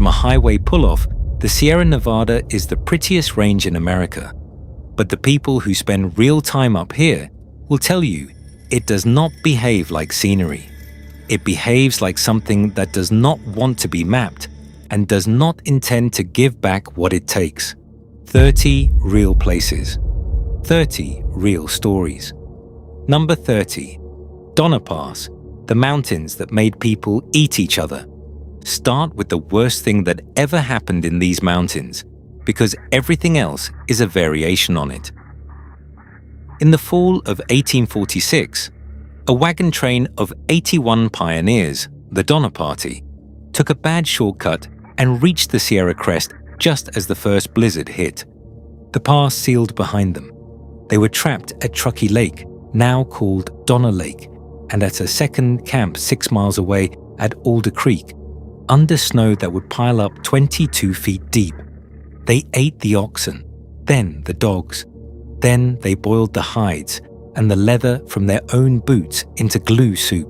from a highway pull-off, the Sierra Nevada is the prettiest range in America. But the people who spend real time up here will tell you it does not behave like scenery. It behaves like something that does not want to be mapped and does not intend to give back what it takes. 30 real places. 30 real stories. Number 30. Donner Pass, the mountains that made people eat each other. Start with the worst thing that ever happened in these mountains, because everything else is a variation on it. In the fall of 1846, a wagon train of 81 pioneers, the Donner Party, took a bad shortcut and reached the Sierra crest just as the first blizzard hit. The pass sealed behind them. They were trapped at Truckee Lake, now called Donner Lake, and at a second camp 6 miles away at Alder Creek, under snow that would pile up 22 feet deep. They ate the oxen, then the dogs. Then they boiled the hides and the leather from their own boots into glue soup.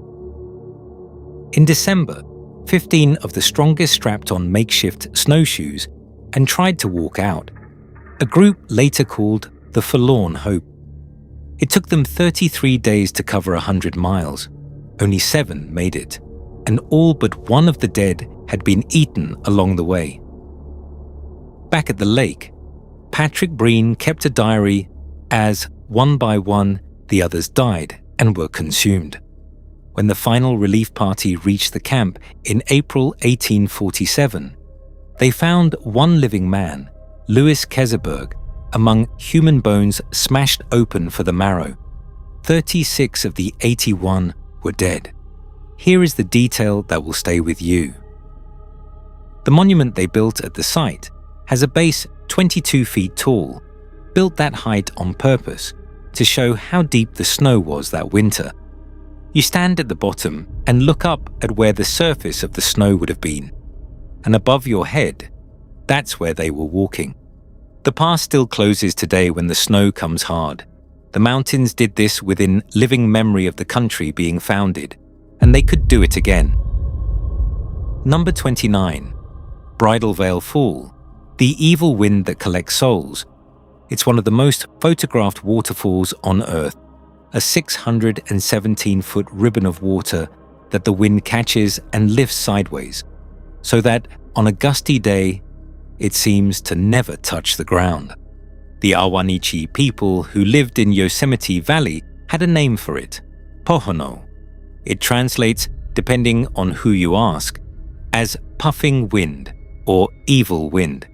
In December, 15 of the strongest strapped on makeshift snowshoes and tried to walk out, a group later called the Forlorn Hope. It took them 33 days to cover 100 miles. Only 7 made it, and all but one of the dead had been eaten along the way. Back at the lake, Patrick Breen kept a diary as, one by one, the others died and were consumed. When the final relief party reached the camp in April 1847, they found one living man, Louis Keseberg, among human bones smashed open for the marrow. 36 of the 81 were dead. Here is the detail that will stay with you. The monument they built at the site has a base 22 feet tall, built that height on purpose to show how deep the snow was that winter. You stand at the bottom and look up at where the surface of the snow would have been. And above your head, that's where they were walking. The pass still closes today when the snow comes hard. The mountains did this within living memory of the country being founded, and they could do it again. Number 29. Bridal Veil Fall, the evil wind that collects souls. It's one of the most photographed waterfalls on Earth, a 617-foot ribbon of water that the wind catches and lifts sideways, so that on a gusty day, it seems to never touch the ground. The Awanichi people who lived in Yosemite Valley had a name for it, Pohono. It translates, depending on who you ask, as puffing wind or evil wind.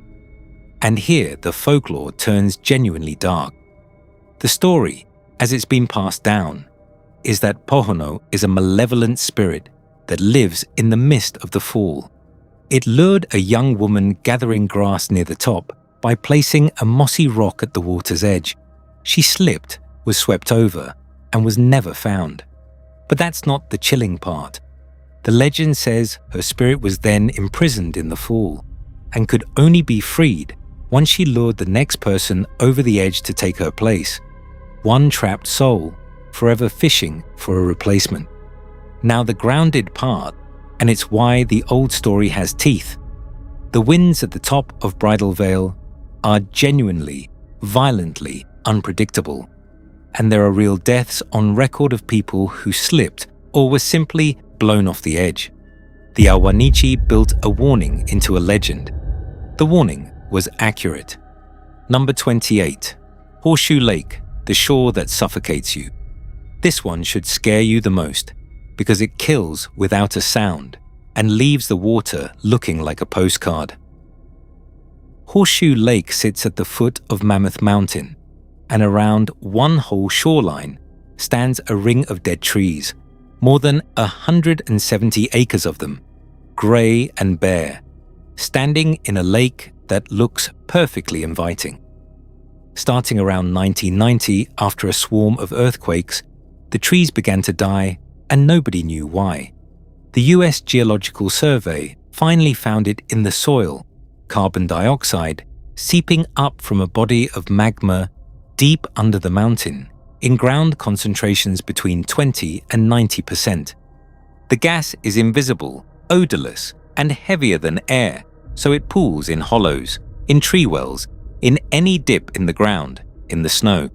And here the folklore turns genuinely dark. The story, as it's been passed down, is that Pohono is a malevolent spirit that lives in the midst of the fall. It lured a young woman gathering grass near the top by placing a mossy rock at the water's edge. She slipped, was swept over, and was never found. But that's not the chilling part. The legend says her spirit was then imprisoned in the fall and could only be freed once she lured the next person over the edge to take her place. One trapped soul, forever fishing for a replacement. Now the grounded part, and it's why the old story has teeth. The winds at the top of Bridal Veil are genuinely, violently unpredictable, and there are real deaths on record of people who slipped or were simply blown off the edge. The Awanichi built a warning into a legend. The warning was accurate. Number 28. Horseshoe Lake, the shore that suffocates you. This one should scare you the most, because it kills without a sound and leaves the water looking like a postcard. Horseshoe Lake sits at the foot of Mammoth Mountain, and around one whole shoreline stands a ring of dead trees, more than 170 acres of them, grey and bare, standing in a lake that looks perfectly inviting. Starting around 1990, after a swarm of earthquakes, the trees began to die and nobody knew why. The US Geological Survey finally found it in the soil, carbon dioxide seeping up from a body of magma deep under the mountain, in ground concentrations between 20 and 90%. The gas is invisible, odorless, and heavier than air, so it pools in hollows, in tree wells, in any dip in the ground, in the snow.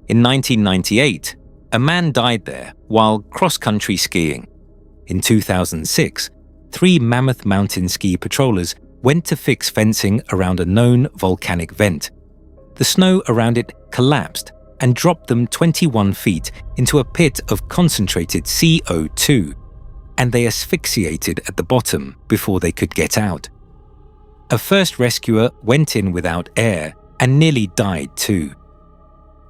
In 1998, a man died there while cross-country skiing. In 2006, 3 Mammoth Mountain ski patrollers went to fix fencing around a known volcanic vent. The snow around it collapsed and dropped them 21 feet into a pit of concentrated CO2, and they asphyxiated at the bottom before they could get out. A first rescuer went in without air and nearly died too.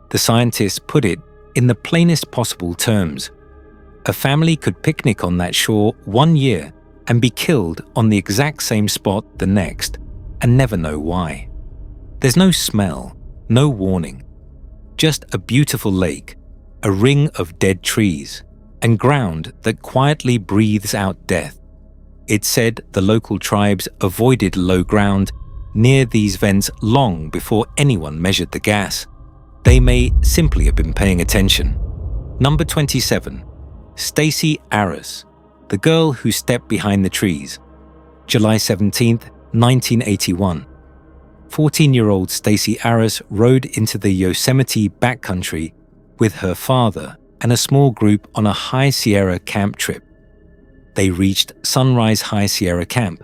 The scientists put it in the plainest possible terms. A family could picnic on that shore 1 year and be killed on the exact same spot the next, and never know why. There's no smell, no warning. Just a beautiful lake, a ring of dead trees, and ground that quietly breathes out death. It's said the local tribes avoided low ground near these vents long before anyone measured the gas. They may simply have been paying attention. Number 27. Stacey Arras, the girl who stepped behind the trees. July 17, 1981. 14-year-old Stacey Arras rode into the Yosemite backcountry with her father and a small group on a High Sierra camp trip. They reached Sunrise High Sierra Camp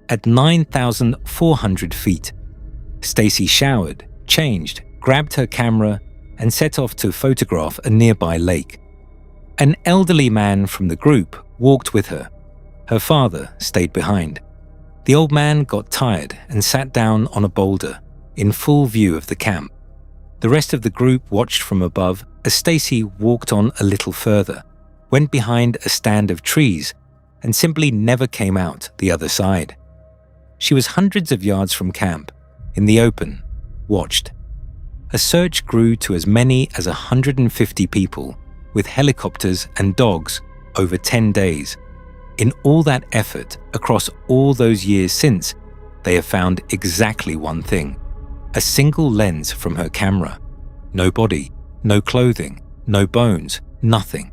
at 9,400 feet. Stacey showered, changed, grabbed her camera, and set off to photograph a nearby lake. An elderly man from the group walked with her. Her father stayed behind. The old man got tired and sat down on a boulder in full view of the camp. The rest of the group watched from above as Stacey walked on a little further, went behind a stand of trees, and simply never came out the other side. She was hundreds of yards from camp, in the open, watched. A search grew to as many as 150 people, with helicopters and dogs, over 10 days. In all that effort, across all those years since, they have found exactly one thing: a single lens from her camera. No body, no clothing, no bones, nothing.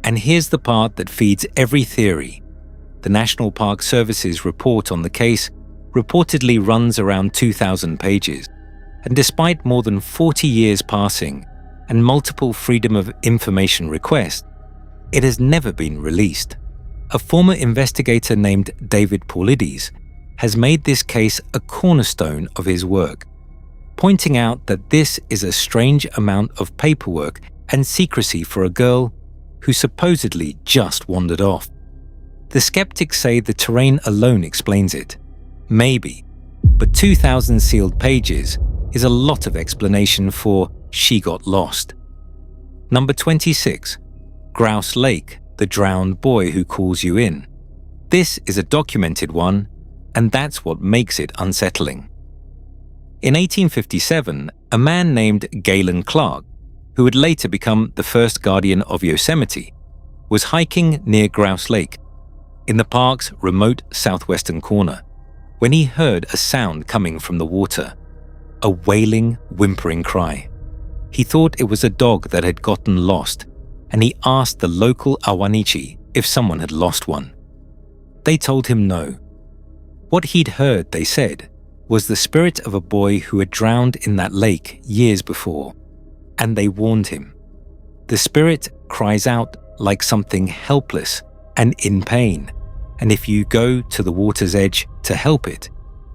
And here's the part that feeds every theory. The National Park Service's report on the case reportedly runs around 2,000 pages, and despite more than 40 years passing and multiple Freedom of Information requests, it has never been released. A former investigator named David Paulides has made this case a cornerstone of his work, pointing out that this is a strange amount of paperwork and secrecy for a girl who supposedly just wandered off. The skeptics say the terrain alone explains it. Maybe, but 2,000 sealed pages is a lot of explanation for she got lost. Number 26. Grouse Lake, the drowned boy who calls you in. This is a documented one, and that's what makes it unsettling. In 1857, a man named Galen Clark, who would later become the first guardian of Yosemite, was hiking near Grouse Lake, in the park's remote southwestern corner, when he heard a sound coming from the water, a wailing, whimpering cry. He thought it was a dog that had gotten lost, and he asked the local Awanichi if someone had lost one. They told him no. What he'd heard, they said, was the spirit of a boy who had drowned in that lake years before, and they warned him. The spirit cries out like something helpless and in pain, and if you go to the water's edge to help it,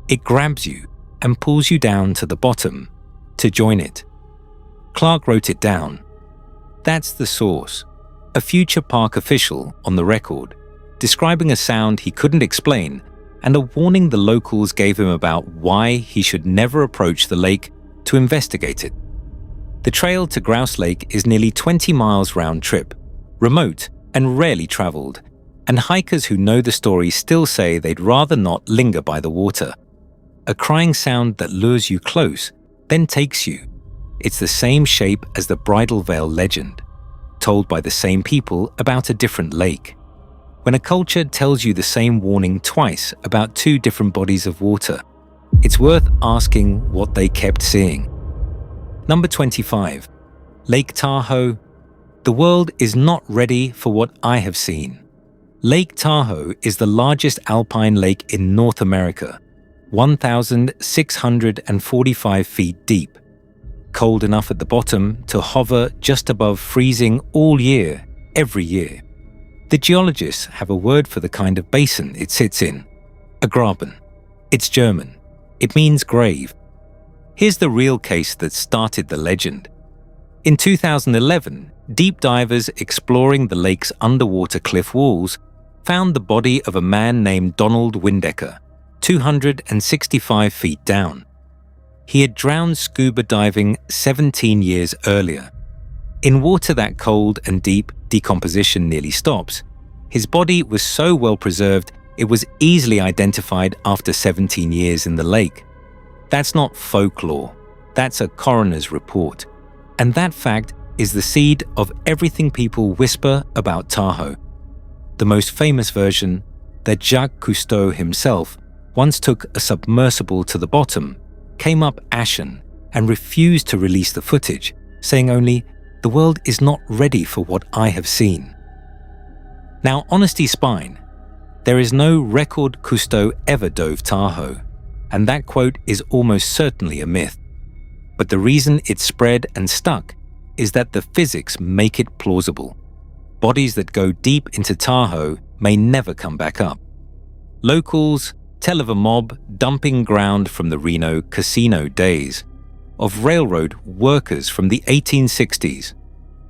it grabs you and pulls you down to the bottom to join it. Clark wrote it down. That's the source, a future park official on the record, describing a sound he couldn't explain and a warning the locals gave him about why he should never approach the lake to investigate it. The trail to Grouse Lake is nearly 20 miles round trip, remote and rarely traveled, and hikers who know the story still say they'd rather not linger by the water. A crying sound that lures you close, then takes you. It's the same shape as the Bridal Veil legend, told by the same people about a different lake. When a culture tells you the same warning twice about two different bodies of water, it's worth asking what they kept seeing. Number 25. Lake Tahoe. The world is not ready for what I have seen. Lake Tahoe is the largest alpine lake in North America, 1,645 feet deep. Cold enough at the bottom to hover just above freezing all year, every year. The geologists have a word for the kind of basin it sits in: a graben. It's German. It means grave. Here's the real case that started the legend. In 2011, deep divers exploring the lake's underwater cliff walls found the body of a man named Donald Windecker, 265 feet down. He had drowned scuba diving 17 years earlier. In water that cold and deep, decomposition nearly stops. His body was so well preserved it was easily identified after 17 years in the lake. That's not folklore. That's a coroner's report. And that fact is the seed of everything people whisper about Tahoe. The most famous version, that Jacques Cousteau himself once took a submersible to the bottom, came up ashen, and refused to release the footage, saying only, "The world is not ready for what I have seen." Now, honesty's spine, there is no record Cousteau ever dove Tahoe, and that quote is almost certainly a myth. But the reason it spread and stuck is that the physics make it plausible. Bodies that go deep into Tahoe may never come back up. Locals tell of a mob dumping ground from the Reno casino days, of railroad workers from the 1860s,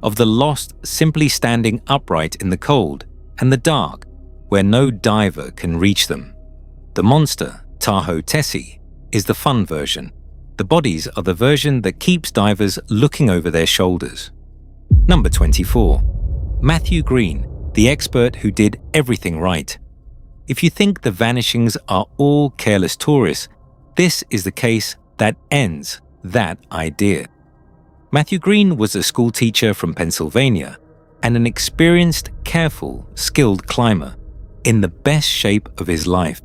of the lost simply standing upright in the cold and the dark where no diver can reach them. The monster, Tahoe Tessie, is the fun version. The bodies are the version that keeps divers looking over their shoulders. Number 24. Matthew Green, the expert who did everything right. If you think the vanishings are all careless tourists, this is the case that ends that idea. Matthew Green was a school teacher from Pennsylvania and an experienced, careful, skilled climber in the best shape of his life.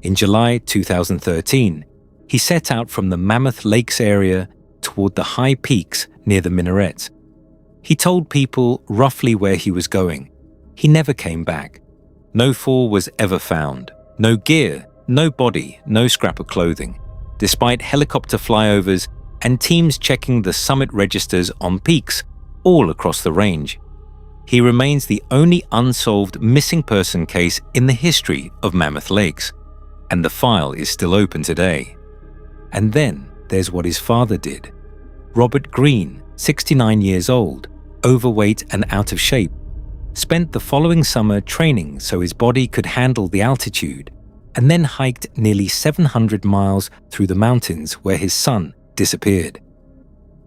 In July 2013, he set out from the Mammoth Lakes area toward the high peaks near the minarets. He told people roughly where he was going. He never came back. No fall was ever found. No gear, no body, no scrap of clothing, despite helicopter flyovers and teams checking the summit registers on peaks all across the range. He remains the only unsolved missing person case in the history of Mammoth Lakes, and the file is still open today. And then there's what his father did. Robert Green, 69 years old, overweight and out of shape, spent the following summer training so his body could handle the altitude, and then hiked nearly 700 miles through the mountains where his son disappeared.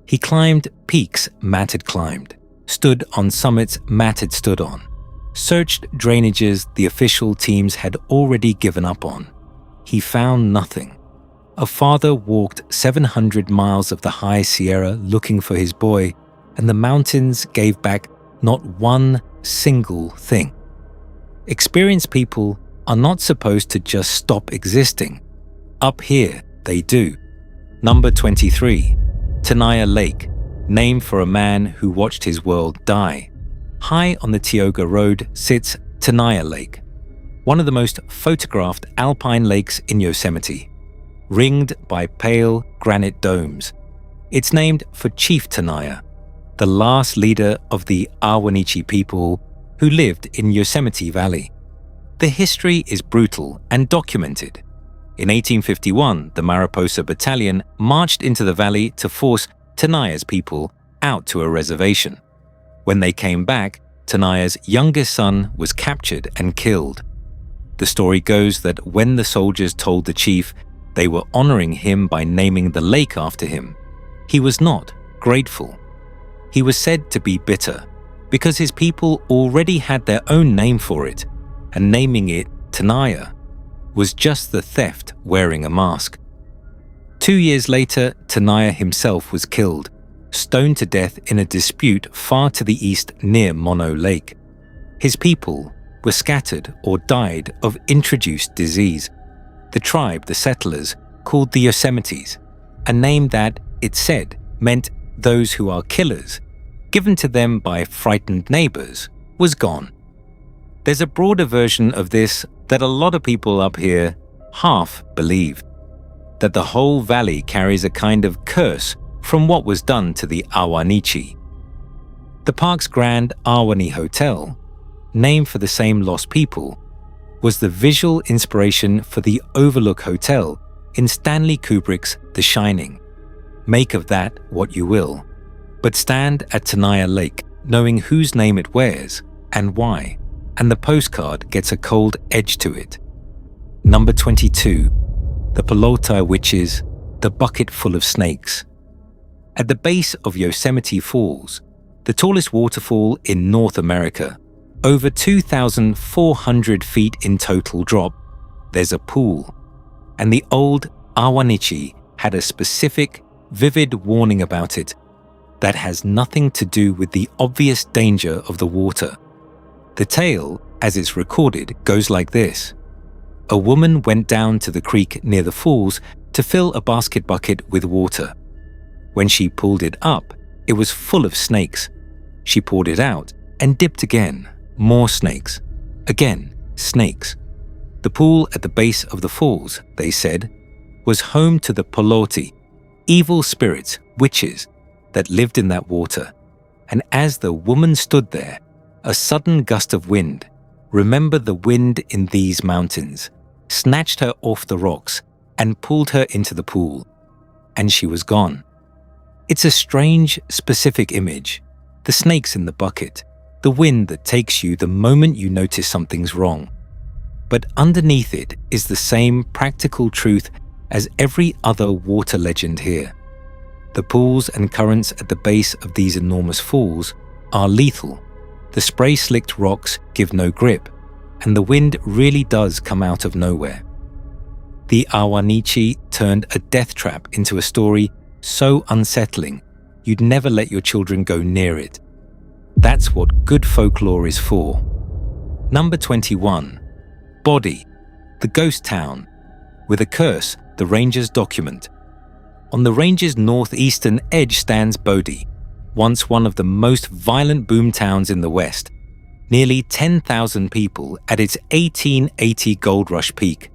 He climbed peaks Matt had climbed, stood on summits Matt had stood on, searched drainages the official teams had already given up on. He found nothing. A father walked 700 miles of the high Sierra looking for his boy, and the mountains gave back not one single thing. Experienced people are not supposed to just stop existing. Up here, they do. Number 23. Tenaya Lake, named for a man who watched his world die. High on the Tioga Road sits Tenaya Lake, one of the most photographed alpine lakes in Yosemite, ringed by pale granite domes. It's named for Chief Tenaya, the last leader of the Ahwahnechee people who lived in Yosemite Valley. The history is brutal and documented. In 1851, the Mariposa Battalion marched into the valley to force Tenaya's people out to a reservation. When they came back, Tenaya's youngest son was captured and killed. The story goes that when the soldiers told the chief they were honoring him by naming the lake after him, he was not grateful. He was said to be bitter because his people already had their own name for it, and naming it Tenaya was just the theft wearing a mask. 2 years later, Tenaya himself was killed, stoned to death in a dispute far to the east near Mono Lake. His people were scattered or died of introduced disease. The tribe, the settlers, called the Yosemites, a name that, it said, meant those who are killers, given to them by frightened neighbors, was gone. There's a broader version of this that a lot of people up here half believe, that the whole valley carries a kind of curse from what was done to the Awanichi. The park's Grand Awani Hotel, named for the same lost people, was the visual inspiration for the Overlook Hotel in Stanley Kubrick's The Shining. Make of that what you will, but stand at Tenaya Lake knowing whose name it wears and why, and the postcard gets a cold edge to it. Number 22, the Pelotai Witches, the bucket full of snakes. At the base of Yosemite Falls, the tallest waterfall in North America, over 2,400 feet in total drop, there's a pool. And the old Awanichi had a specific, vivid warning about it that has nothing to do with the obvious danger of the water. The tale, as it's recorded, goes like this. A woman went down to the creek near the falls to fill a basket bucket with water. When she pulled it up, it was full of snakes. She poured it out and dipped again. More snakes. Again, snakes. The pool at the base of the falls, they said, was home to the Peloti, evil spirits, witches, that lived in that water. And as the woman stood there, a sudden gust of wind, remember the wind in these mountains, snatched her off the rocks and pulled her into the pool. And she was gone. It's a strange, specific image. The snakes in the bucket, the wind that takes you the moment you notice something's wrong. But underneath it is the same practical truth as every other water legend here. The pools and currents at the base of these enormous falls are lethal. The spray-slicked rocks give no grip, and the wind really does come out of nowhere. The Awanichi turned a death trap into a story so unsettling you'd never let your children go near it. That's what good folklore is for. Number 21. Body, the ghost town, with a curse the rangers document. On the range's northeastern edge stands Bodie, once one of the most violent boom towns in the West. Nearly 10,000 people at its 1880 gold rush peak.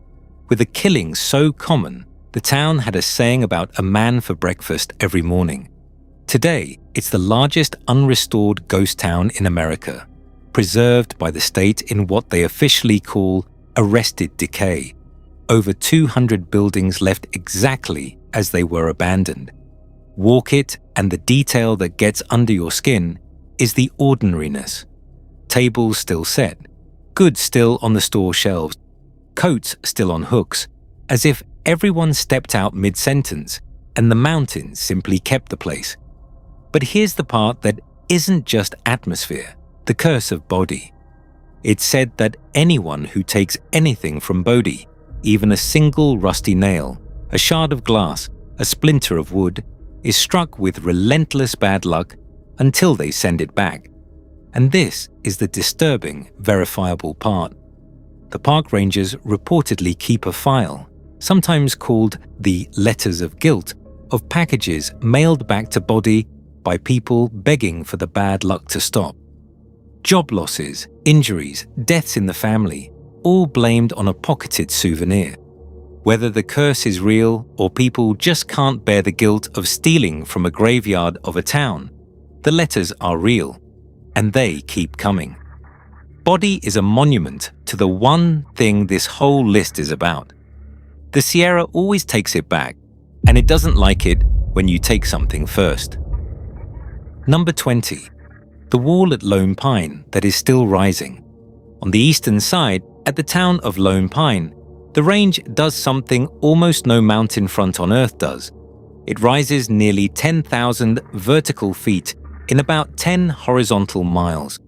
With a killing so common, the town had a saying about a man for breakfast every morning. Today, it's the largest unrestored ghost town in America, preserved by the state in what they officially call arrested decay. Over 200 buildings left exactly as they were abandoned. Walk it, and the detail that gets under your skin is the ordinariness. Tables still set, goods still on the store shelves, coats still on hooks, as if everyone stepped out mid-sentence and the mountains simply kept the place. But here's the part that isn't just atmosphere, the curse of Bodhi. It's said that anyone who takes anything from Bodhi, even a single rusty nail, a shard of glass, a splinter of wood, is struck with relentless bad luck until they send it back. And this is the disturbing, verifiable part. The park rangers reportedly keep a file, sometimes called the letters of guilt, of packages mailed back to Bodhi by people begging for the bad luck to stop. Job losses, injuries, deaths in the family, all blamed on a pocketed souvenir. Whether the curse is real or people just can't bear the guilt of stealing from a graveyard of a town, the letters are real, and they keep coming. Bodhi is a monument to the one thing this whole list is about. The Sierra always takes it back, and it doesn't like it when you take something first. Number 20. The wall at Lone Pine that is still rising. On the eastern side, at the town of Lone Pine, the range does something almost no mountain front on Earth does. It rises nearly 10,000 vertical feet in about 10 horizontal miles.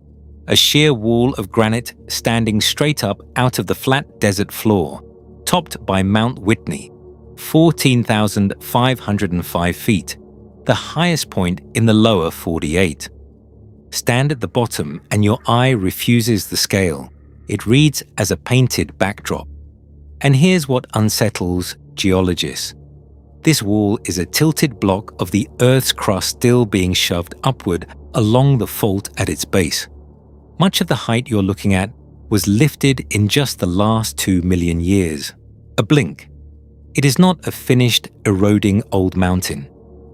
A sheer wall of granite standing straight up out of the flat desert floor, topped by Mount Whitney, 14,505 feet, the highest point in the lower 48. Stand at the bottom and your eye refuses the scale. It reads as a painted backdrop. And here's what unsettles geologists. This wall is a tilted block of the Earth's crust still being shoved upward along the fault at its base. Much of the height you're looking at was lifted in just the last 2 million years. A blink. It is not a finished, eroding old mountain.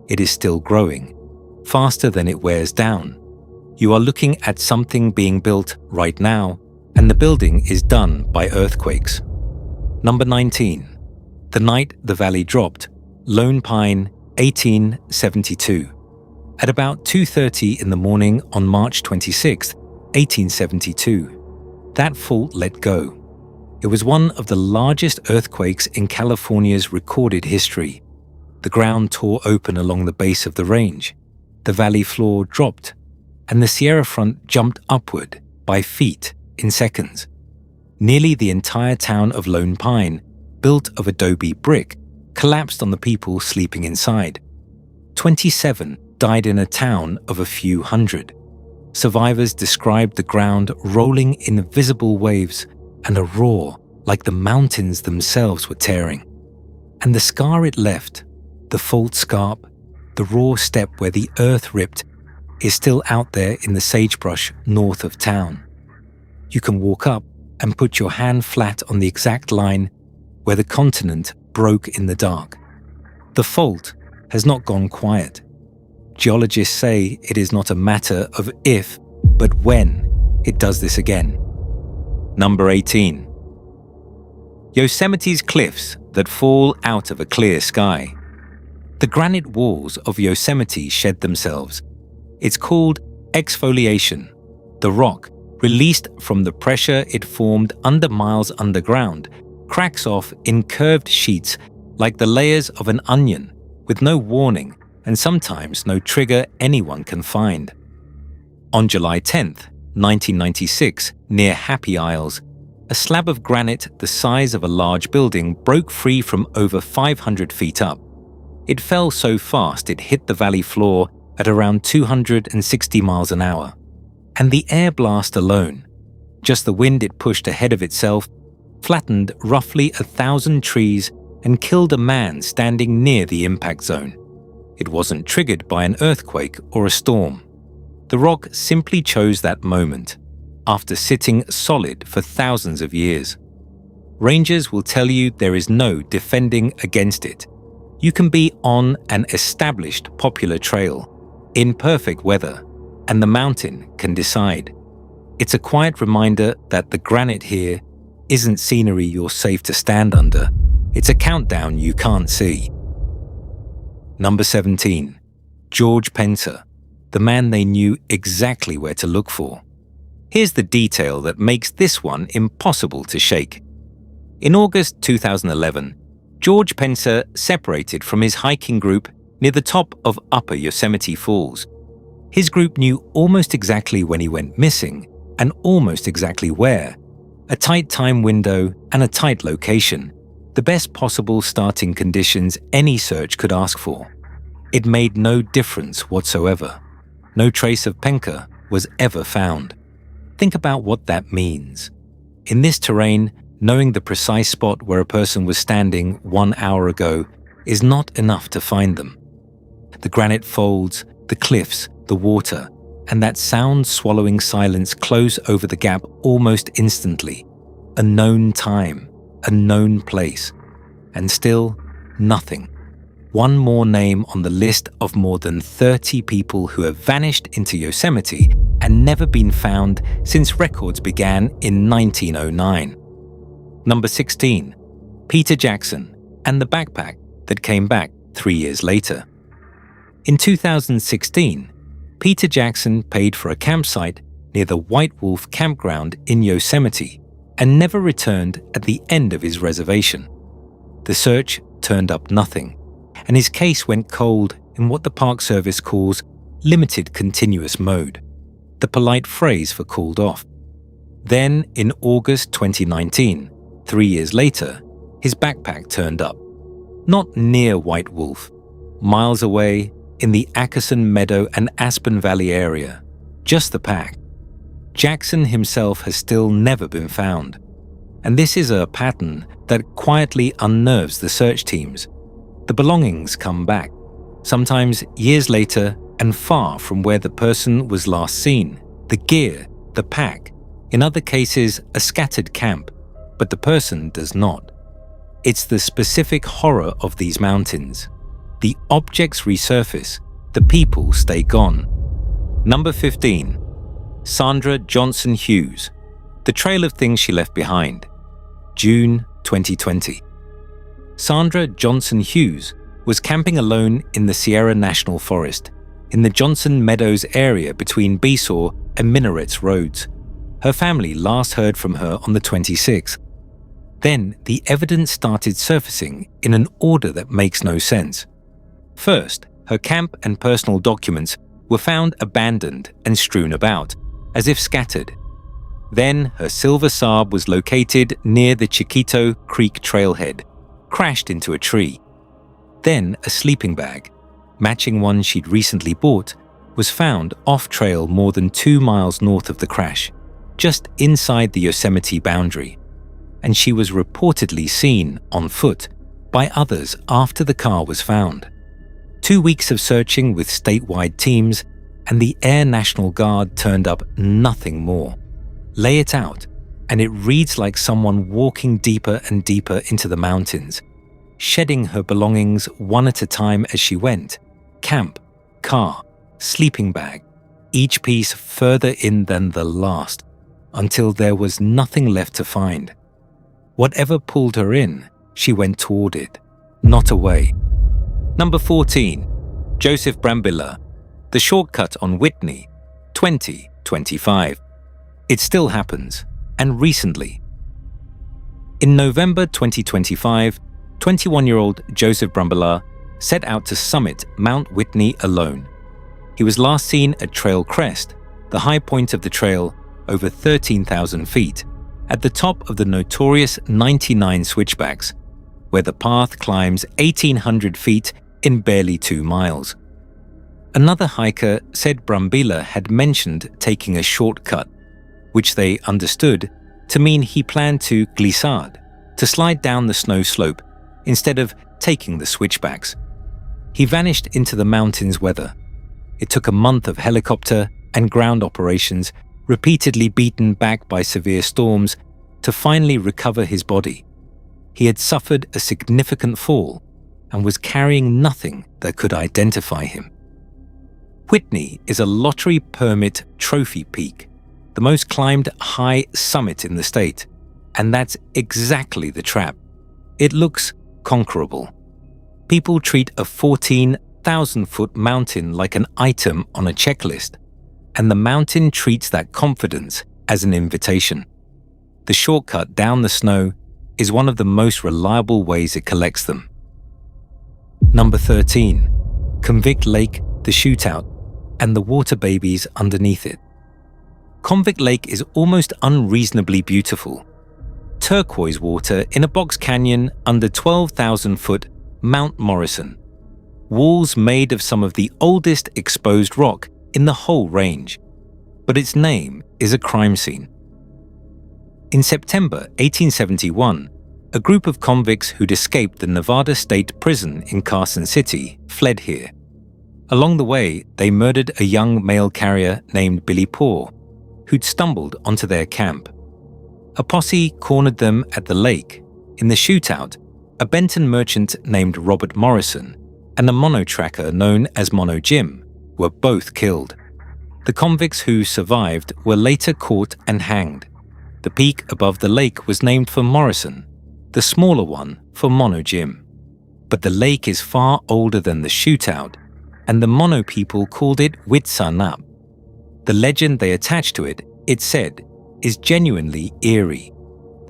It is still growing, faster than it wears down. You are looking at something being built right now, and the building is done by earthquakes. Number 19. The Night the Valley Dropped, Lone Pine, 1872. At about 2:30 in the morning on March 26, 1872, that fault let go. It was one of the largest earthquakes in California's recorded history. The ground tore open along the base of the range. The valley floor dropped, and the Sierra front jumped upward by feet in seconds. Nearly the entire town of Lone Pine, built of adobe brick, collapsed on the people sleeping inside. 27 died in a town of a few hundred. Survivors described the ground rolling in invisible waves and a roar like the mountains themselves were tearing. And the scar it left, the fault scarp, the raw step where the earth ripped, is still out there in the sagebrush north of town. You can walk up and put your hand flat on the exact line where the continent broke in the dark. The fault has not gone quiet. Geologists say it is not a matter of if, but when it does this again. Number 18. Yosemite's cliffs that fall out of a clear sky. The granite walls of Yosemite shed themselves. It's called exfoliation. The rock, released from the pressure it formed under miles underground, cracks off in curved sheets like the layers of an onion, with no warning and sometimes no trigger anyone can find. On July 10th, 1996, near Happy Isles, a slab of granite the size of a large building broke free from over 500 feet up. It fell so fast it hit the valley floor at around 260 miles an hour. And the air blast alone, just the wind it pushed ahead of itself, flattened roughly 1,000 trees and killed a man standing near the impact zone. It wasn't triggered by an earthquake or a storm. The rock simply chose that moment, after sitting solid for thousands of years. Rangers will tell you there is no defending against it. You can be on an established popular trail, in perfect weather, and the mountain can decide. It's a quiet reminder that the granite here isn't scenery you're safe to stand under. It's a countdown you can't see. Number 17. George Pencer, the man they knew exactly where to look for. Here's the detail that makes this one impossible to shake. In August 2011, George Pencer separated from his hiking group near the top of Upper Yosemite Falls. His group knew almost exactly when he went missing and almost exactly where. A tight time window and a tight location. The best possible starting conditions any search could ask for. It made no difference whatsoever. No trace of Pencer was ever found. Think about what that means. In this terrain, knowing the precise spot where a person was standing 1 hour ago is not enough to find them. The granite folds, the cliffs, the water, and that sound-swallowing silence close over the gap almost instantly. A known time, a known place, and still nothing. One more name on the list of more than 30 people who have vanished into Yosemite and never been found since records began in 1909. Number 16. Peter Jackson and the backpack that came back 3 years later. In 2016, Peter Jackson paid for a campsite near the White Wolf campground in Yosemite and never returned at the end of his reservation. The search turned up nothing, and his case went cold in what the Park Service calls limited continuous mode, the polite phrase for called off. Then, in August 2019, 3 years later, his backpack turned up. Not near White Wolf, miles away in the Ackerson Meadow and Aspen Valley area, just the pack. Jackson himself has still never been found. And this is a pattern that quietly unnerves the search teams. The belongings come back, sometimes years later and far from where the person was last seen. The gear, the pack, In other cases, a scattered camp, but the person does not. It's the specific horror of these mountains. The objects resurface, the people stay gone. Number 15. Sandra Johnson Hughes. The Trail of Things She Left Behind. June 2020. Sandra Johnson Hughes was camping alone in the Sierra National Forest, in the Johnson Meadows area between Besaw and Minarets Roads. Her family last heard from her on the 26th. Then the evidence started surfacing in an order that makes no sense. First, her camp and personal documents were found abandoned and strewn about, as if scattered. Then her silver Saab was located near the Chiquito Creek trailhead, crashed into a tree. Then a sleeping bag, matching one she'd recently bought, was found off-trail more than 2 miles north of the crash, just inside the Yosemite boundary. And she was reportedly seen on foot by others after the car was found. 2 weeks of searching with statewide teams, and the Air National Guard turned up nothing more. Lay it out, and it reads like someone walking deeper and deeper into the mountains, shedding her belongings one at a time as she went. Camp, car, sleeping bag, each piece further in than the last, until there was nothing left to find. Whatever pulled her in, she went toward it, not away. Number 14. Joseph Brambilla. The Shortcut on Whitney, 2025. It still happens, and recently. In November 2025, 21-year-old Joseph Brambilla set out to summit Mount Whitney alone. He was last seen at Trail Crest, the high point of the trail, over 13,000 feet, at the top of the notorious 99 switchbacks, where the path climbs 1,800 feet in barely 2 miles. Another hiker said Brambilla had mentioned taking a shortcut, which they understood to mean he planned to glissade, to slide down the snow slope instead of taking the switchbacks. He vanished into the mountains' weather. It took a month of helicopter and ground operations, repeatedly beaten back by severe storms, to finally recover his body. He had suffered a significant fall and was carrying nothing that could identify him. Whitney is a lottery permit trophy peak, the most climbed high summit in the state, and that's exactly the trap. It looks conquerable. People treat a 14,000-foot mountain like an item on a checklist, and the mountain treats that confidence as an invitation. The shortcut down the snow is one of the most reliable ways it collects them. Number 13. Convict Lake, the Shootout, and the water babies underneath it. Convict Lake is almost unreasonably beautiful. Turquoise water in a box canyon under 12,000-foot Mount Morrison. Walls made of some of the oldest exposed rock in the whole range. But its name is a crime scene. In September 1871, a group of convicts who'd escaped the Nevada State Prison in Carson City fled here. Along the way, they murdered a young mail carrier named Billy Poor, who'd stumbled onto their camp. A posse cornered them at the lake. In the shootout, a Benton merchant named Robert Morrison and a mono-tracker known as Mono Jim were both killed. The convicts who survived were later caught and hanged. The peak above the lake was named for Morrison, the smaller one for Mono Jim. But the lake is far older than the shootout, and the Mono people called it Witsanap. The legend they attached to it, it said, is genuinely eerie.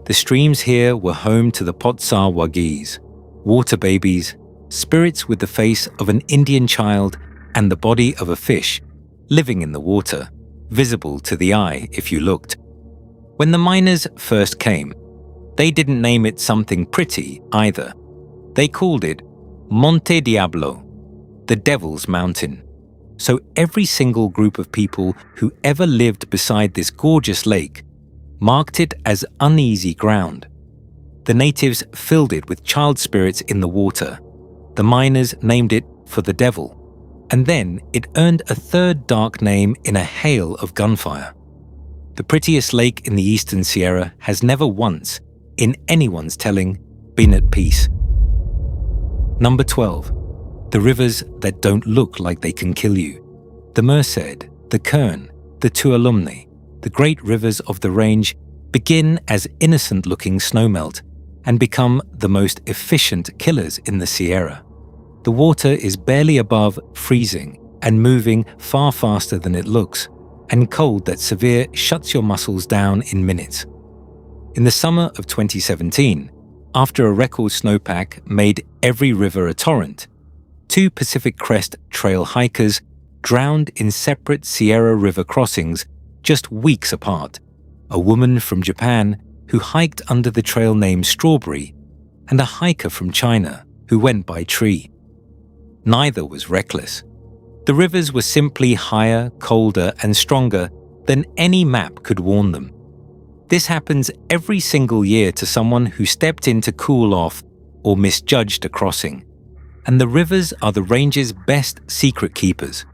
The streams here were home to the Potsawagis, water babies, spirits with the face of an Indian child and the body of a fish, living in the water, visible to the eye if you looked. When the miners first came, they didn't name it something pretty either. They called it Monte Diablo, the Devil's Mountain. So every single group of people who ever lived beside this gorgeous lake marked it as uneasy ground. The natives filled it with child spirits in the water. The miners named it for the devil. And then it earned a third dark name in a hail of gunfire. The prettiest lake in the Eastern Sierra has never once, in anyone's telling, been at peace. Number 12. The rivers that don't look like they can kill you. The Merced, the Kern, the Tuolumne, the great rivers of the range begin as innocent-looking snowmelt and become the most efficient killers in the Sierra. The water is barely above freezing and moving far faster than it looks, and cold that severe shuts your muscles down in minutes. In the summer of 2017, after a record snowpack made every river a torrent, 2 Pacific Crest Trail hikers drowned in separate Sierra River crossings just weeks apart. A woman from Japan who hiked under the trail named Strawberry, and a hiker from China who went by Tree. Neither was reckless. The rivers were simply higher, colder, and stronger than any map could warn them. This happens every single year to someone who stepped in to cool off or misjudged a crossing. And the rivers are the range's best secret keepers,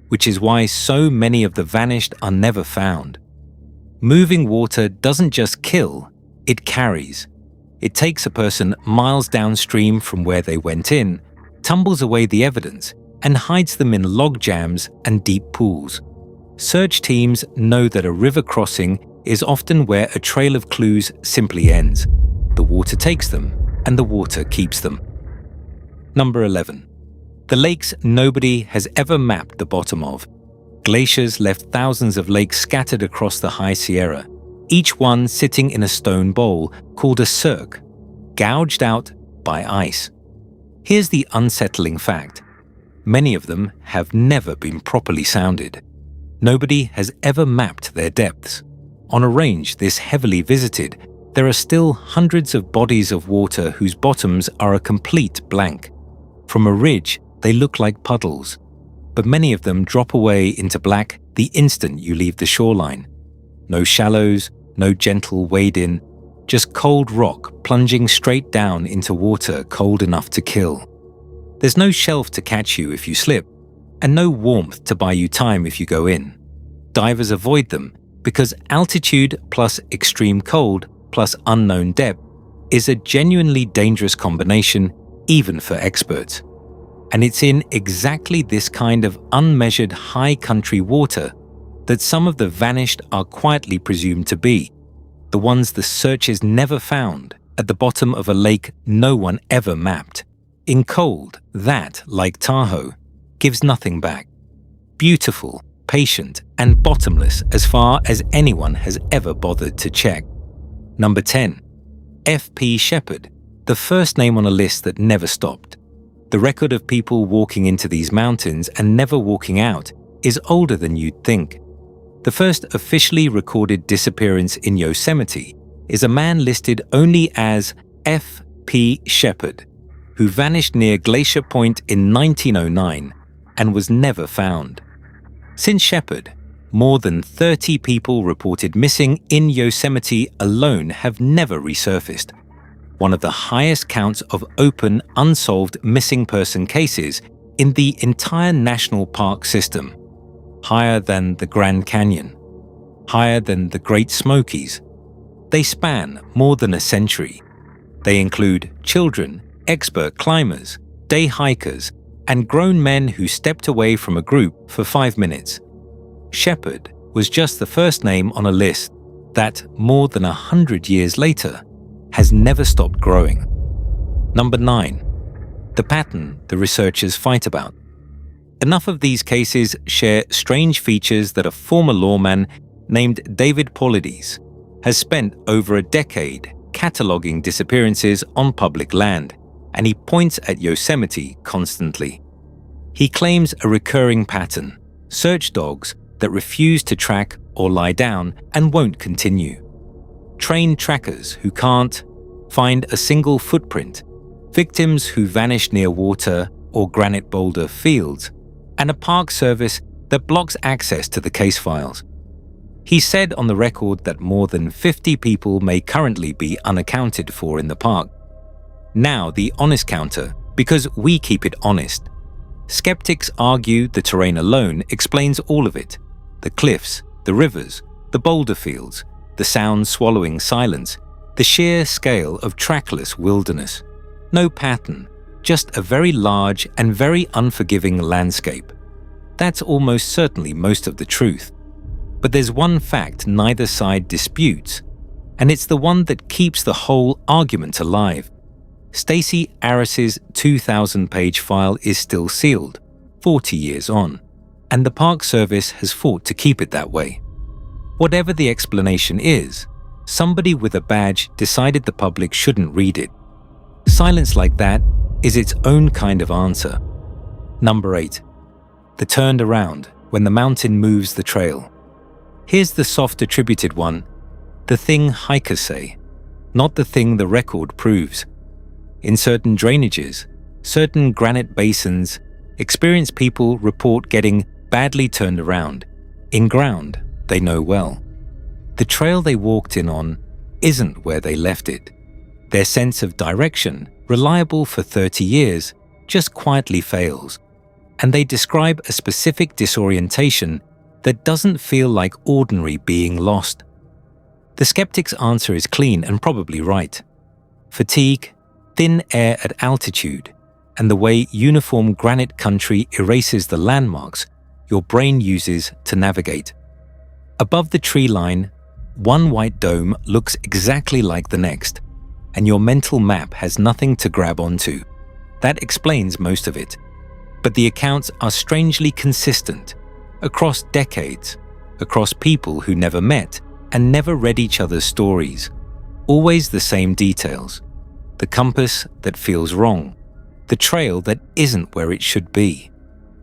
which is why so many of the vanished are never found. Moving water doesn't just kill, it carries. It takes a person miles downstream from where they went in, tumbles away the evidence, and hides them in log jams and deep pools. Search teams know that a river crossing is often where a trail of clues simply ends. The water takes them, and the water keeps them. Number 11. The lakes nobody has ever mapped the bottom of. Glaciers left thousands of lakes scattered across the High Sierra, each one sitting in a stone bowl called a cirque, gouged out by ice. Here's the unsettling fact. Many of them have never been properly sounded. Nobody has ever mapped their depths. On a range this heavily visited, there are still hundreds of bodies of water whose bottoms are a complete blank. From a ridge, they look like puddles, but many of them drop away into black the instant you leave the shoreline. No shallows, no gentle wade-in, just cold rock plunging straight down into water cold enough to kill. There's no shelf to catch you if you slip, and no warmth to buy you time if you go in. Divers avoid them because altitude plus extreme cold plus unknown depth is a genuinely dangerous combination even for experts. And it's in exactly this kind of unmeasured high country water that some of the vanished are quietly presumed to be, the ones the searchers never found at the bottom of a lake no one ever mapped. In cold, that, like Tahoe, gives nothing back. Beautiful, patient, and bottomless as far as anyone has ever bothered to check. Number 10. F.P. Shepherd, the first name on a list that never stopped. The record of people walking into these mountains and never walking out is older than you'd think. The first officially recorded disappearance in Yosemite is a man listed only as F.P. Shepherd, who vanished near Glacier Point in 1909 and was never found. Since Shepherd, more than 30 people reported missing in Yosemite alone have never resurfaced, one of the highest counts of open, unsolved missing person cases in the entire national park system, higher than the Grand Canyon, higher than the Great Smokies. They span more than a century. They include children, expert climbers, day hikers, and grown men who stepped away from a group for 5 minutes. Shepherd was just the first name on a list that, more than 100 years later, has never stopped growing. Number 9. The pattern the researchers fight about. Enough of these cases share strange features that a former lawman named David Paulides has spent over a decade cataloging disappearances on public land, and he points at Yosemite constantly. He claims a recurring pattern: search dogs that refuse to track or lie down and won't continue. Trained trackers who can't find a single footprint, victims who vanish near water or granite boulder fields, and a park service that blocks access to the case files. He said on the record that more than 50 people may currently be unaccounted for in the park. Now the honest counter, because we keep it honest. Skeptics argue the terrain alone explains all of it: the cliffs, the rivers, The boulder fields, the sound swallowing silence, the sheer scale of trackless wilderness. No pattern, just a very large and very unforgiving landscape. That's almost certainly most of the truth. But there's one fact neither side disputes, and it's the one that keeps the whole argument alive. Stacey Arris's 2,000-page file is still sealed, 40 years on, and the Park Service has fought to keep it that way. Whatever the explanation is, somebody with a badge decided the public shouldn't read it. Silence like that is its own kind of answer. Number 8. The turned around when the mountain moves the trail. Here's the soft attributed one, the thing hikers say, not the thing the record proves. In certain drainages, certain granite basins, experienced people report getting badly turned around, in ground they know well. The trail they walked in on isn't where they left it. Their sense of direction, reliable for 30 years, just quietly fails, and they describe a specific disorientation that doesn't feel like ordinary being lost. The skeptic's answer is clean and probably right. Fatigue, thin air at altitude, and the way uniform granite country erases the landmarks your brain uses to navigate. Above the tree line, one white dome looks exactly like the next, and your mental map has nothing to grab onto. That explains most of it. But the accounts are strangely consistent, across decades, across people who never met and never read each other's stories. Always the same details. The compass that feels wrong. The trail that isn't where it should be.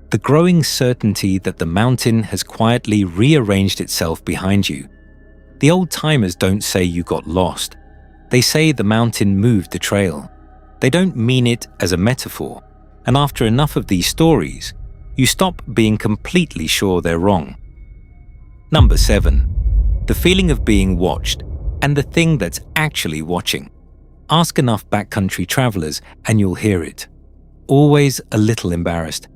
The growing certainty that the mountain has quietly rearranged itself behind you. The old-timers don't say you got lost. They say the mountain moved the trail. They don't mean it as a metaphor. And after enough of these stories, you stop being completely sure they're wrong. Number 7. The feeling of being watched and the thing that's actually watching. Ask enough backcountry travelers and you'll hear it. Always a little embarrassed.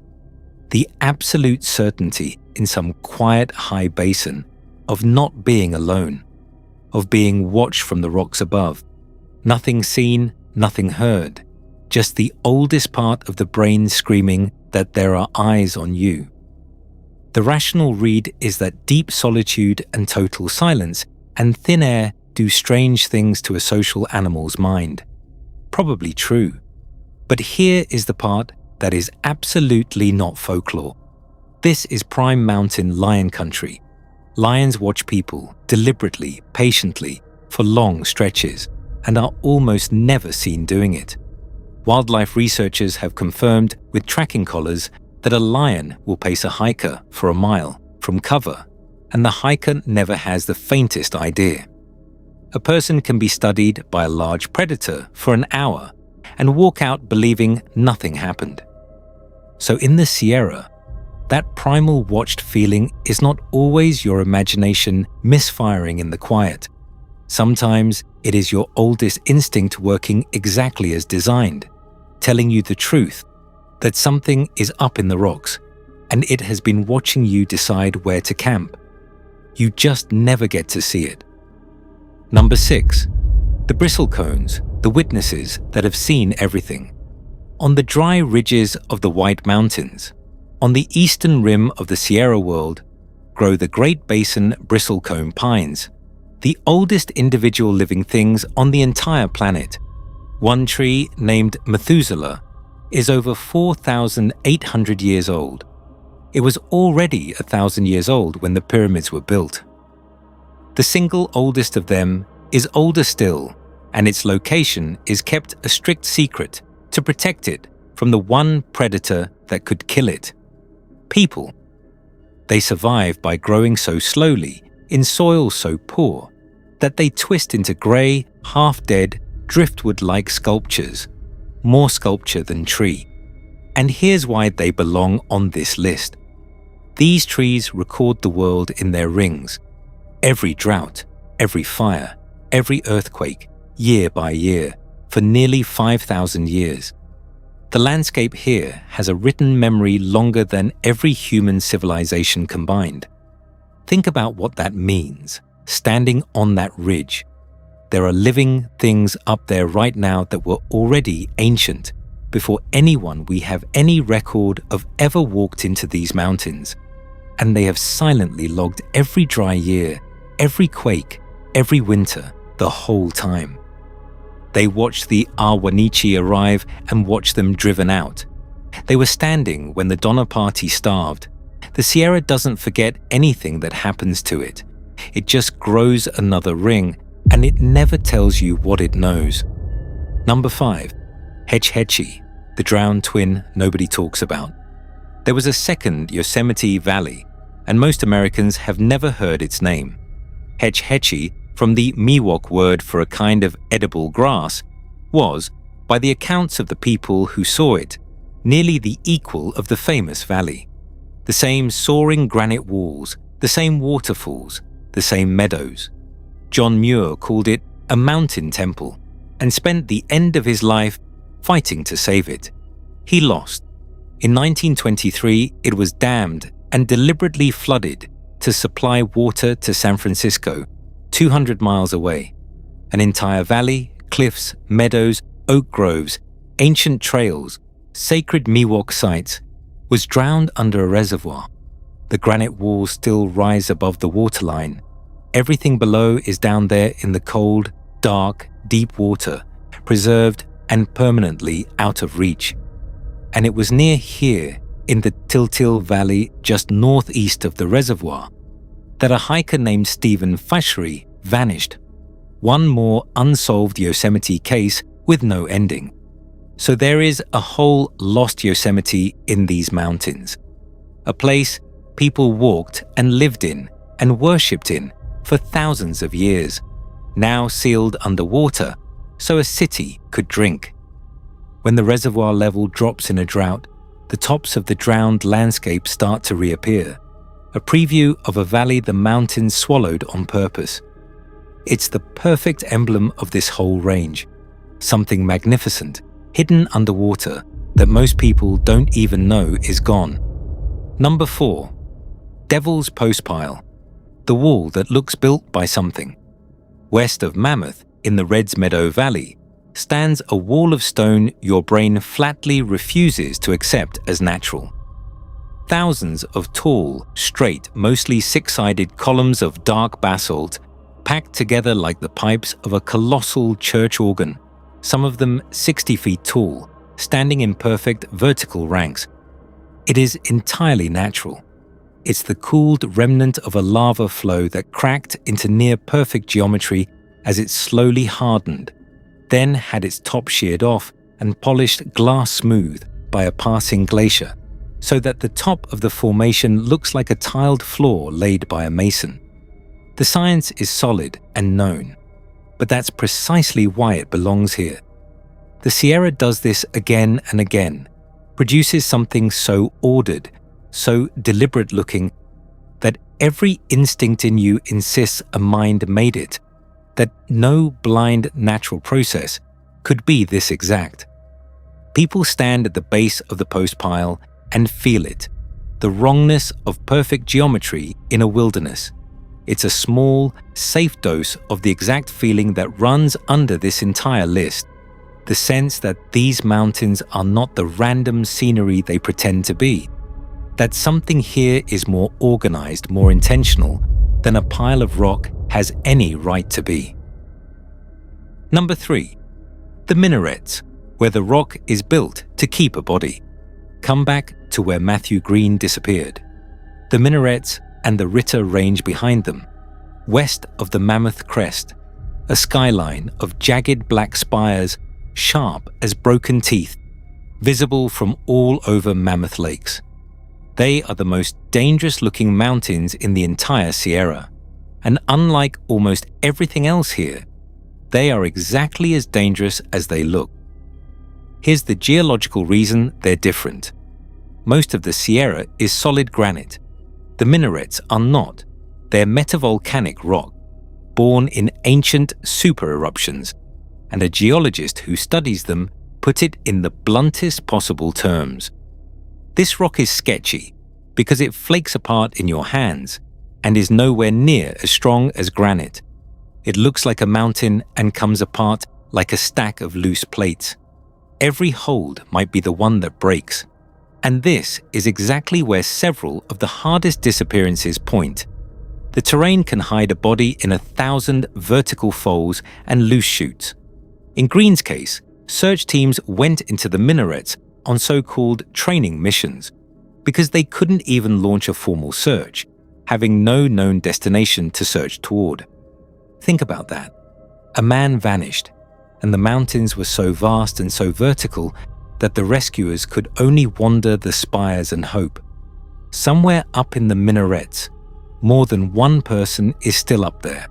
The absolute certainty in some quiet high basin of not being alone, of being watched from the rocks above. Nothing seen, nothing heard, just the oldest part of the brain screaming that there are eyes on you. The rational read is that deep solitude and total silence and thin air do strange things to a social animal's mind. Probably true. But here is the part that is absolutely not folklore. This is prime mountain lion country. Lions watch people deliberately, patiently, for long stretches, and are almost never seen doing it. Wildlife researchers have confirmed with tracking collars that a lion will pace a hiker for a mile from cover, and the hiker never has the faintest idea. A person can be studied by a large predator for an hour and walk out believing nothing happened. So in the Sierra, that primal watched feeling is not always your imagination misfiring in the quiet. Sometimes it is your oldest instinct working exactly as designed, telling you the truth, that something is up in the rocks, and it has been watching you decide where to camp. You just never get to see it. Number 6. The bristlecones, the witnesses that have seen everything. On the dry ridges of the White Mountains, on the eastern rim of the Sierra world, grow the Great Basin bristlecone pines, the oldest individual living things on the entire planet. One tree, named Methuselah, is over 4,800 years old. It was already 1,000 years old when the pyramids were built. The single oldest of them is older still, and its location is kept a strict secret to protect it from the one predator that could kill it: people. They survive by growing so slowly in soil so poor that they twist into grey, half-dead, driftwood-like sculptures, more sculpture than tree. And here's why they belong on this list. These trees record the world in their rings. Every drought, every fire, every earthquake, year by year, for nearly 5,000 years. The landscape here has a written memory longer than every human civilization combined. Think about what that means, standing on that ridge. There are living things up there right now that were already ancient before anyone we have any record of ever walked into these mountains. And they have silently logged every dry year, every quake, every winter, the whole time. They watched the Arwanichi arrive and watched them driven out. They were standing when the Donner Party starved. The Sierra doesn't forget anything that happens to it. It just grows another ring, and it never tells you what it knows. Number 5. Hetch Hetchy, the drowned twin nobody talks about. There was a second Yosemite Valley, and most Americans have never heard its name. Hetch Hetchy, from the Miwok word for a kind of edible grass, was, by the accounts of the people who saw it, nearly the equal of the famous valley. The same soaring granite walls, the same waterfalls, the same meadows. John Muir called it a mountain temple and spent the end of his life fighting to save it. He lost. In 1923, it was dammed and deliberately flooded to supply water to San Francisco, 200 miles away. An entire valley, cliffs, meadows, oak groves, ancient trails, sacred Miwok sites, was drowned under a reservoir. The granite walls still rise above the waterline. Everything below is down there in the cold, dark, deep water, preserved and permanently out of reach. And it was near here, in the Tiltil Valley just northeast of the reservoir, that a hiker named Stephen Fashry vanished. One more unsolved Yosemite case with no ending. So there is a whole lost Yosemite in these mountains. A place people walked and lived in and worshipped in for thousands of years, now sealed underwater so a city could drink. When the reservoir level drops in a drought, the tops of the drowned landscape start to reappear, a preview of a valley the mountains swallowed on purpose. It's the perfect emblem of this whole range, something magnificent, hidden underwater that most people don't even know is gone. Number 4. Devil's Postpile, the wall that looks built by something. West of Mammoth, in the Reds Meadow Valley, stands a wall of stone your brain flatly refuses to accept as natural. Thousands of tall, straight, mostly six-sided columns of dark basalt packed together like the pipes of a colossal church organ, some of them 60 feet tall, standing in perfect vertical ranks. It is entirely natural. It's the cooled remnant of a lava flow that cracked into near-perfect geometry as it slowly hardened, then had its top sheared off and polished glass smooth by a passing glacier, so that the top of the formation looks like a tiled floor laid by a mason. The science is solid and known, but that's precisely why it belongs here. The Sierra does this again and again, produces something so ordered, so deliberate-looking, that every instinct in you insists a mind made it, that no blind natural process could be this exact. People stand at the base of the postpile and feel it, the wrongness of perfect geometry in a wilderness. It's a small, safe dose of the exact feeling that runs under this entire list, the sense that these mountains are not the random scenery they pretend to be, that something here is more organized, more intentional than a pile of rock has any right to be. Number 3. The minarets, where the rock is built to keep a body. Come back to where Matthew Green disappeared. The minarets and the Ritter Range behind them, west of the Mammoth Crest, a skyline of jagged black spires, sharp as broken teeth, visible from all over Mammoth Lakes. They are the most dangerous-looking mountains in the entire Sierra, and unlike almost everything else here, they are exactly as dangerous as they look. Here's the geological reason they're different. Most of the Sierra is solid granite. The minarets are not. They're metavolcanic rock, born in ancient super-eruptions, and a geologist who studies them put it in the bluntest possible terms. This rock is sketchy because it flakes apart in your hands. and is nowhere near as strong as granite. It looks like a mountain and comes apart like a stack of loose plates. Every hold might be the one that breaks. And this is exactly where several of the hardest disappearances point. The terrain can hide a body in 1,000 vertical folds and loose chutes. In Green's case, search teams went into the minarets on so-called training missions because they couldn't even launch a formal search, having no known destination to search toward. Think about that. A man vanished, and the mountains were so vast and so vertical that the rescuers could only wander the spires and hope. Somewhere up in the minarets, more than one person is still up there,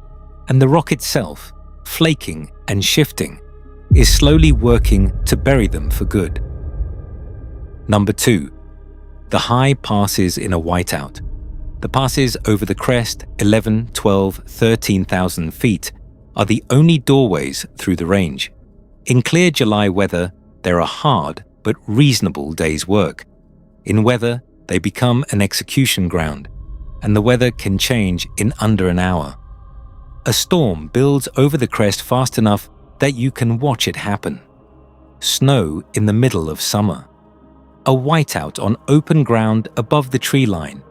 and the rock itself, flaking and shifting, is slowly working to bury them for good. Number 2. The high passes in a whiteout. The passes over the crest, 11, 12, 13,000 feet, are the only doorways through the range. In clear July weather, they're a hard but reasonable day's work. In weather, they become an execution ground, and the weather can change in under an hour. A storm builds over the crest fast enough that you can watch it happen. Snow in the middle of summer. A whiteout on open ground above the tree line,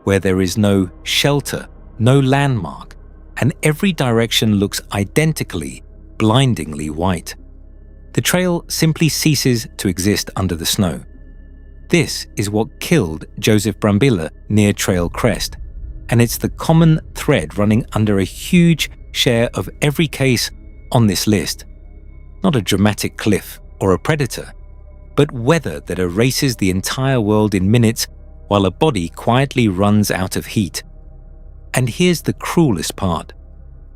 where there is no shelter, no landmark, and every direction looks identically, blindingly white. The trail simply ceases to exist under the snow. This is what killed Joseph Brambilla near Trail Crest, and it's the common thread running under a huge share of every case on this list. Not a dramatic cliff or a predator, but weather that erases the entire world in minutes while a body quietly runs out of heat. And here's the cruelest part,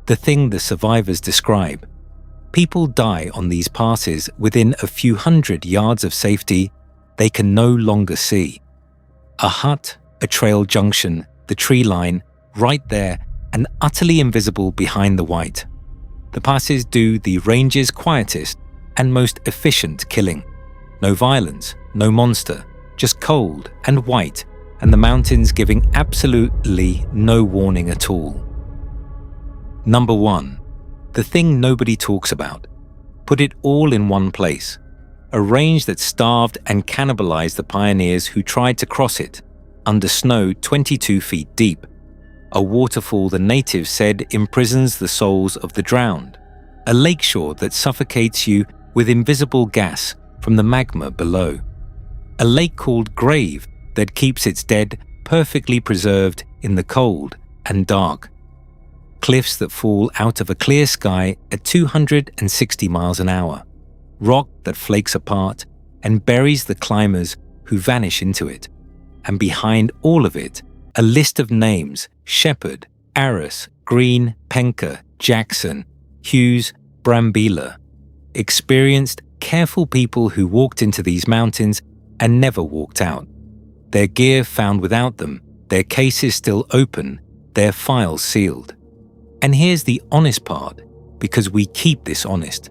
the thing the survivors describe. People die on these passes within a few hundred yards of safety they can no longer see. A hut, a trail junction, the tree line, right there and utterly invisible behind the white. The passes do the range's quietest and most efficient killing. No violence, no monster, just cold and white, and the mountains giving absolutely no warning at all. Number 1. The thing nobody talks about. Put it all in one place. A range that starved and cannibalized the pioneers who tried to cross it, under snow 22 feet deep. A waterfall the natives said imprisons the souls of the drowned. A lakeshore that suffocates you with invisible gas from the magma below. A lake called Grave that keeps its dead perfectly preserved in the cold and dark. Cliffs that fall out of a clear sky at 260 miles an hour. Rock that flakes apart and buries the climbers who vanish into it. And behind all of it, a list of names: Shepherd, Aris, Green, Penker, Jackson, Hughes, Brambilla. Experienced, careful people who walked into these mountains and never walked out. Their gear found without them, their cases still open, their files sealed. And here's the honest part, because we keep this honest.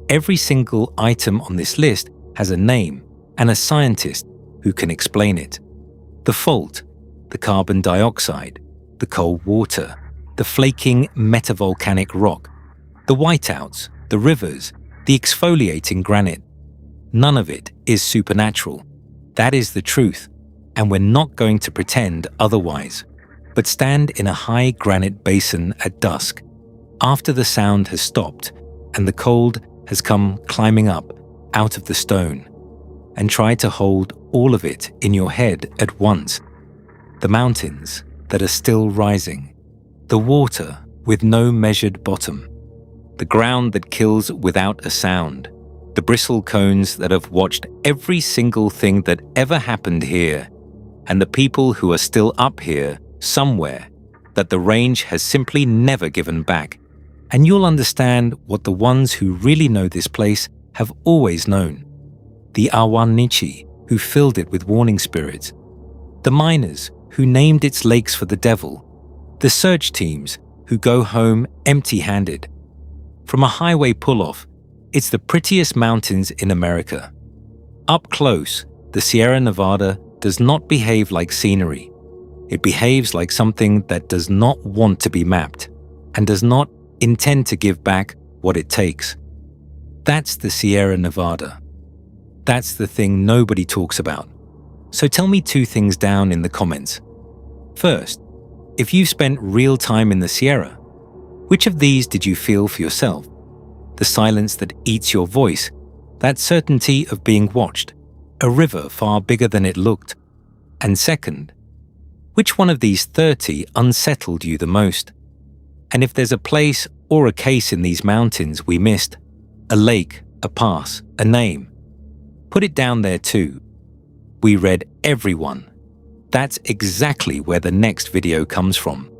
Every single item on this list has a name and a scientist who can explain it. The fault, the carbon dioxide, the cold water, the flaking metavolcanic rock, the whiteouts, the rivers, the exfoliating granite. None of it is supernatural. That is the truth, and we're not going to pretend otherwise, but stand in a high granite basin at dusk, after the sound has stopped and the cold has come climbing up out of the stone, and try to hold all of it in your head at once. The mountains that are still rising, the water with no measured bottom, the ground that kills without a sound, the bristle cones that have watched every single thing that ever happened here, and the people who are still up here somewhere that the range has simply never given back. And you'll understand what the ones who really know this place have always known. The Awanichi, who filled it with warning spirits. The miners, who named its lakes for the devil. The search teams, who go home empty-handed. From a highway pull-off, it's the prettiest mountains in America. Up close, the Sierra Nevada does not behave like scenery. It behaves like something that does not want to be mapped and does not intend to give back what it takes. That's the Sierra Nevada. That's the thing nobody talks about. So tell me 2 things down in the comments. First, if you've spent real time in the Sierra, which of these did you feel for yourself? The silence that eats your voice, that certainty of being watched, a river far bigger than it looked. And second, which one of these 30 unsettled you the most? And if there's a place or a case in these mountains we missed, a lake, a pass, a name, put it down there too. We read everyone. That's exactly where the next video comes from.